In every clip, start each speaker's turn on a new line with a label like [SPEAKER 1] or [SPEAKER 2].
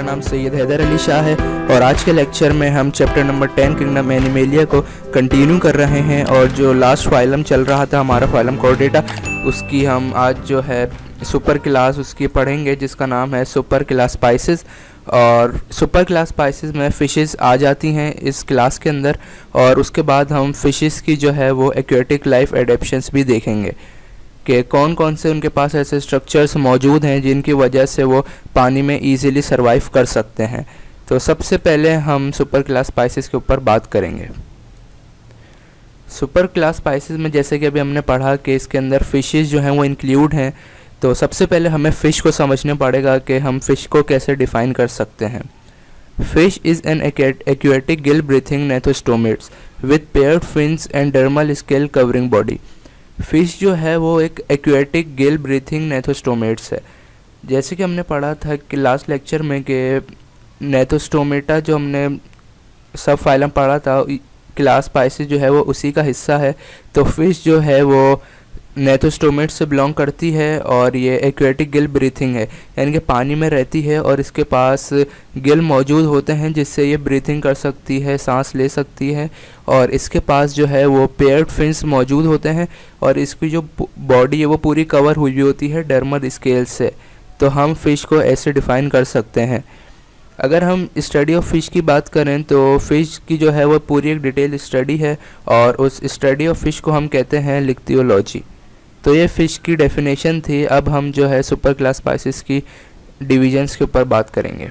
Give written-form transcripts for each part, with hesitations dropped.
[SPEAKER 1] नाम सैयद हैदर अली शाह है और आज के लेक्चर में हम चैप्टर नंबर 10 किंगडम एनिमेलिया को कंटिन्यू कर रहे हैं। और जो लास्ट फाइलम चल रहा था हमारा फाइलम कोर्डेटा, उसकी हम आज जो है सुपर क्लास उसकी पढ़ेंगे जिसका नाम है सुपर क्लास स्पाइसेस। और सुपर क्लास स्पाइसेस में फ़िशेस आ जाती हैं इस क्लास के अंदर, और उसके बाद हम फ़िशेस की जो है वो एक्वेटिक लाइफ एडेप्शंस भी देखेंगे कि कौन कौन से उनके पास ऐसे स्ट्रक्चर्स मौजूद हैं जिनकी वजह से वो पानी में इजीली सरवाइव कर सकते हैं। तो सबसे पहले हम सुपर क्लास स्पाइसेस के ऊपर बात करेंगे। सुपर क्लास स्पाइसेस में जैसे कि अभी हमने पढ़ा कि इसके अंदर फ़िशेस जो हैं वो इंक्लूड हैं। तो सबसे पहले हमें फ़िश को समझना पड़ेगा कि हम फ़िश को कैसे डिफ़ाइन कर सकते हैं। Fish is an aquatic gill breathing gnathostomates with paired fins and dermal scale covering body. Fish जो है वो एक एक्वेटिक गिल ब्रीथिंग नेथोस्टोमेट्स है। जैसे कि हमने पढ़ा था कि लास्ट लेक्चर में कि नेथोस्टोमेटा जो हमने सब फाइलम पढ़ा था, क्लास स्पाइसेस जो है वो उसी का हिस्सा है। तो फ़िश जो है वो नेथोस्टोमेट से बिलोंग करती है और ये एक्वेटिक गिल ब्रीथिंग है, यानी कि पानी में रहती है और इसके पास गिल मौजूद होते हैं जिससे ये ब्रीथिंग कर सकती है, सांस ले सकती है। और इसके पास जो है वो पेयर्ड फिन्स मौजूद होते हैं और इसकी जो बॉडी है वो पूरी कवर हुई होती है डर्मल स्केल से। तो हम फ़िश को ऐसे डिफ़ाइन कर सकते हैं। अगर हम स्टडी ऑफ फ़िश की बात करें तो फ़िश की जो है वो पूरी एक डिटेल स्टडी है और उस स्टडी ऑफ फ़िश को हम कहते हैं लिक्थियोलॉजी। तो ये फ़िश की डेफिनेशन थी। अब हम जो है सुपर क्लास स्पाइसेस की डिविजन्स के ऊपर बात करेंगे।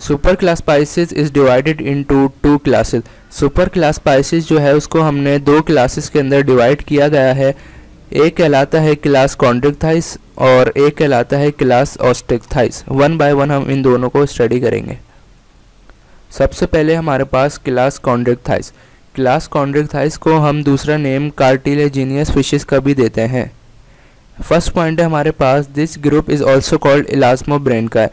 [SPEAKER 1] Super class spices is divided into 2 classes. Super class spices जो है उसको हमने 2 क्लासेस के अंदर डिवाइड किया गया है। एक कहलाता है क्लास कॉन्ड्रिक्थाइस और एक कहलाता है क्लास ऑस्ट्रिक्थाइस। 1 बाय 1 हम इन दोनों को स्टडी करेंगे। सबसे पहले हमारे पास क्लास कॉन्ड्रिक्थाइस। क्लास कॉन्ड्रिक्थाइस को हम दूसरा नेम कार्टिलेजिनियस फिशेस का भी देते हैं। फर्स्ट पॉइंट है हमारे पास, this group is also called elasmobranchii.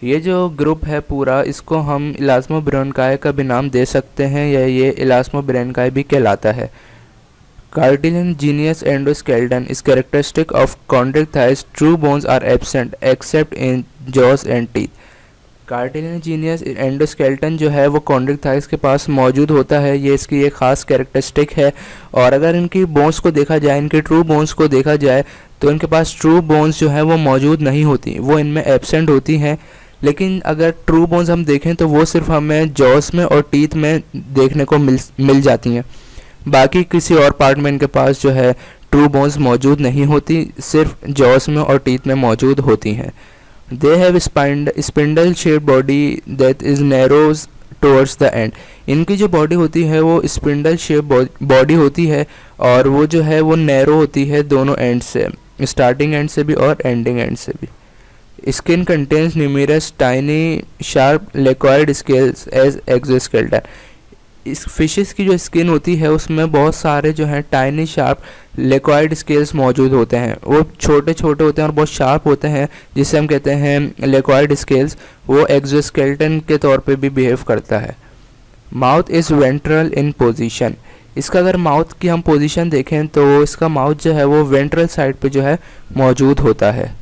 [SPEAKER 1] ये जो ग्रुप है पूरा, इसको हम इलास्मोब्रेनकाई का भी नाम दे सकते हैं या ये इलास्मोब्रेनकाई भी कहलाता है। Cartilaginous endoskeleton is characteristic of chondrichthyes. True bones are absent except in jaws and teeth. Cartilaginous endoskeleton जो है वो कॉन्ड्रिक्थाइस के पास मौजूद होता है, ये इसकी एक ख़ास कैरेक्टरिस्टिक है। और अगर इनकी बोन्स को देखा जाए, इनके ट्रू बोन्स को देखा जाए, तो इनके पास ट्रू बोन्स जो है वो मौजूद नहीं होती, वो इनमें एब्सेंट होती हैं। लेकिन अगर ट्रू बोन्स हम देखें तो वो सिर्फ हमें जॉस में और टीथ में देखने को मिल जाती हैं। बाकी किसी और पार्ट में इनके पास जो है ट्रू बोन्स मौजूद नहीं होती, सिर्फ जॉस में और टीथ में मौजूद होती हैं। They have spindle shape body that is narrows towards the end. इनकी जो बॉडी होती है वो स्पिंडल शेप बॉडी होती है और वो जो है वो नैरो होती है दोनों एंड से, स्टार्टिंग एंड से भी और एंडिंग एंड से भी। Skin contains numerous tiny sharp liquid scales as exoskeleton. इस फिशेस की जो स्किन होती है उसमें बहुत सारे जो हैं टाइनी शार्प लिक्विड स्केल्स मौजूद होते हैं। वो छोटे छोटे होते हैं और बहुत शार्प होते हैं, जिसे हम कहते हैं लिक्विड स्केल्स। वो एक्सोस्केलेटन के तौर पे भी बिहेव करता है। Mouth is ventral in position. इसका अगर माउथ की हम पोजीशन देखें तो इसका माउथ जो है वो वेंट्रल साइड पे जो है मौजूद होता है।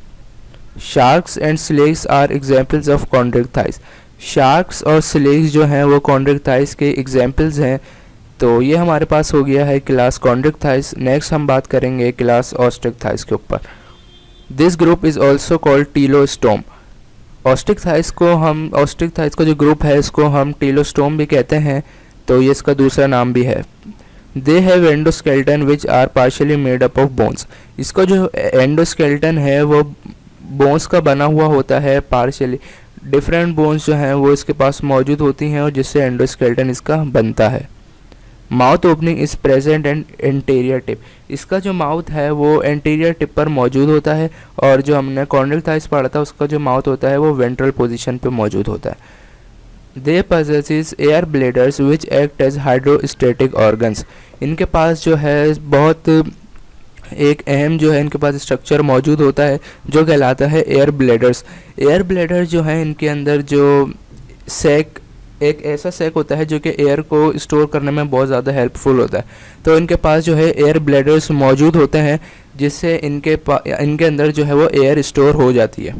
[SPEAKER 1] Sharks and skates are examples of chondrichthyes. Sharks और स्लेक्स जो हैं वो कॉन्ड्रिक्थाइस के एग्जाम्पल्स हैं। तो ये हमारे पास हो गया है क्लास कॉन्ड्रिक्थाइस। नेक्स्ट हम बात करेंगे क्लास ऑस्ट्रिक्थाइस के ऊपर। This group is also called teleostomi. Osteichthyes का जो ग्रुप है इसको हम टीलोस्टोम भी कहते हैं, तो ये इसका दूसरा नाम भी है। They have endoskeleton which are partially made up of bones. इसका जो एंडोस्केलेटन है वो बोन्स का बना हुआ होता है, पार्शियली डिफरेंट बोन्स जो हैं वो इसके पास मौजूद होती हैं और जिससे एंडोस्केलेटन इसका बनता है। Mouth opening is present and anterior tip. इसका जो माउथ है वो एंटीरियर टिप पर मौजूद होता है और जो हमने कॉन्ड्रिक्थाइस पढ़ा था उसका जो माउथ होता है वो वेंट्रल पोजीशन पे मौजूद होता है। They possess air bladders which act as hydrostatic organs. इनके पास जो है बहुत एक अहम जो है इनके पास स्ट्रक्चर मौजूद होता है जो कहलाता है एयर ब्लेडर्स। एयर ब्लेडर जो है इनके अंदर जो सैक, एक ऐसा सैक होता है जो कि एयर को स्टोर करने में बहुत ज़्यादा हेल्पफुल होता है। तो इनके पास जो है एयर ब्लेडर्स मौजूद होते हैं जिससे इनके अंदर जो है वो एयर स्टोर हो जाती है।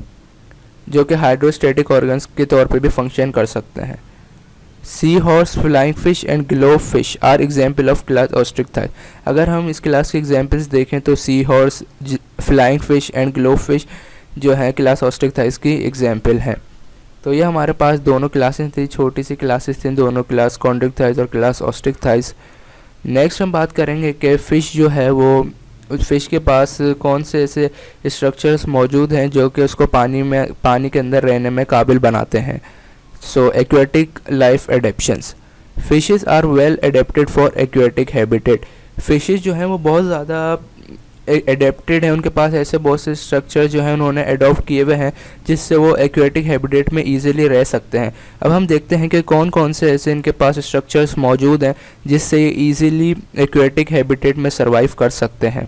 [SPEAKER 1] जो कि हाइड्रोस्टैटिक ऑर्गन्स के तौर पे भी फंक्शन कर सकते हैं। Sea horse, flying fish and globe fish are example of class osteichthyes. अगर हम इस क्लास के एग्जाम्पल्स देखें तो sea horse, flying fish and globe fish जो है क्लास ऑस्ट्रिक्थाइस की एग्जाम्पल हैं। तो ये हमारे पास दोनों क्लासेस थी, छोटी सी क्लासेस थी दोनों, क्लास कॉन्ड्रिक्थाइस और क्लास ऑस्ट्रिक्थाइस। नेक्स्ट हम बात करेंगे कि फ़िश जो है वो, उस फिश के पास कौन से ऐसे स्ट्रक्चर्स मौजूद हैं जो कि उसको पानी के अंदर रहने में काबिल बनाते हैं। So aquatic life adaptations, fishes are well adapted for aquatic habitat. Fishes जो हैं वो बहुत ज़्यादा एडेप्टेड हैं, उनके पास ऐसे बहुत से स्ट्रक्चर जो हैं उन्होंने अडॉप्ट किए हुए हैं जिससे वो एक्वेटिक हैबिटेट में ईजिली रह सकते हैं। अब हम देखते हैं कि कौन कौन से ऐसे इनके पास स्ट्रक्चर्स मौजूद हैं जिससे ये ईजिली एक्वेटिक हैबिटेट में सर्वाइव कर सकते हैं।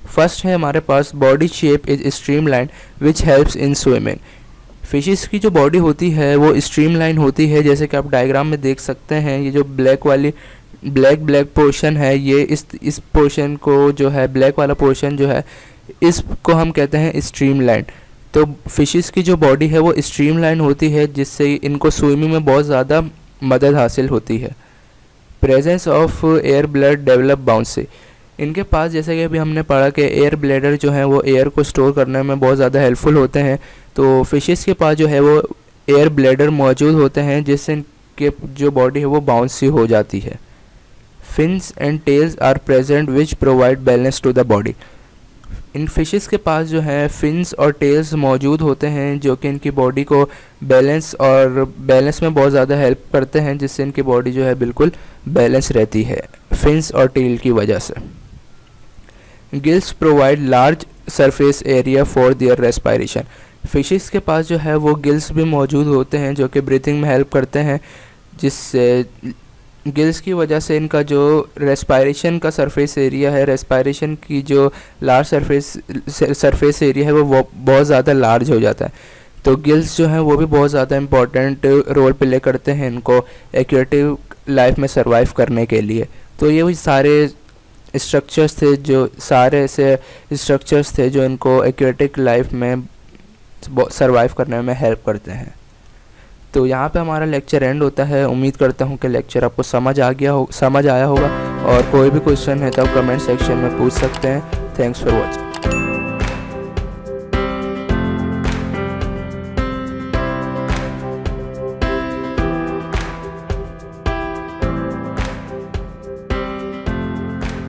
[SPEAKER 1] फर्स्ट है हमारे पास body shape is streamline which helps in swimming. Fishes की जो बॉडी होती है वो स्ट्रीमलाइन होती है, जैसे कि आप डायग्राम में देख सकते हैं। ये जो ब्लैक पोर्शन है, ये इस पोर्शन को जो है, ब्लैक वाला पोर्शन जो है, इसको हम कहते हैं स्ट्रीमलाइन। तो फिशेस की जो बॉडी है वो स्ट्रीमलाइन होती है जिससे इनको स्विमिंग में बहुत ज़्यादा मदद हासिल होती है। Presence of air blood develop bouncy, इनके पास जैसे कि अभी हमने पढ़ा कि एयर ब्लैडर जो है वो एयर को स्टोर करने में बहुत ज़्यादा हेल्पफुल होते हैं। तो फिशेस के पास जो है वो एयर ब्लैडर मौजूद होते हैं जिससे इनके जो बॉडी है वो बाउंसी हो जाती है। Fins and tails are present which provide balance to the body. इन फिशेस के पास जो है फिन्स और टेल्स मौजूद होते हैं जो कि इनकी बॉडी को बैलेंस में बहुत ज़्यादा हेल्प करते हैं, जिससे इनकी बॉडी जो है बिल्कुल बैलेंस रहती है फिन्स और टेल की वजह से। Gills provide large surface area for their respiration. Fishes के पास जो है वो गिल्स भी मौजूद होते हैं जो कि ब्रीथिंग में हेल्प करते हैं, जिससे गिल्स की वजह से इनका जो रेस्पायरेशन का सरफेस एरिया है, रेस्पायरेशन की जो लार्ज सरफेस एरिया है वो बहुत ज़्यादा लार्ज हो जाता है। तो गिल्स जो हैं वो भी बहुत ज़्यादा इम्पॉर्टेंट रोल प्ले करते हैं इनको एक्वेटिक लाइफ में सर्वाइव करने के लिए। तो ये वही सारे स्ट्रक्चर्स थे, जो सारे ऐसे स्ट्रक्चर्स थे जो इनको एक्वेटिक लाइफ में सर्वाइव करने में हेल्प करते हैं। तो यहाँ पे हमारा लेक्चर एंड होता है। उम्मीद करता हूँ कि लेक्चर आपको समझ आया होगा, और कोई भी क्वेश्चन है तो आप कमेंट सेक्शन में पूछ सकते हैं। Thanks for watching.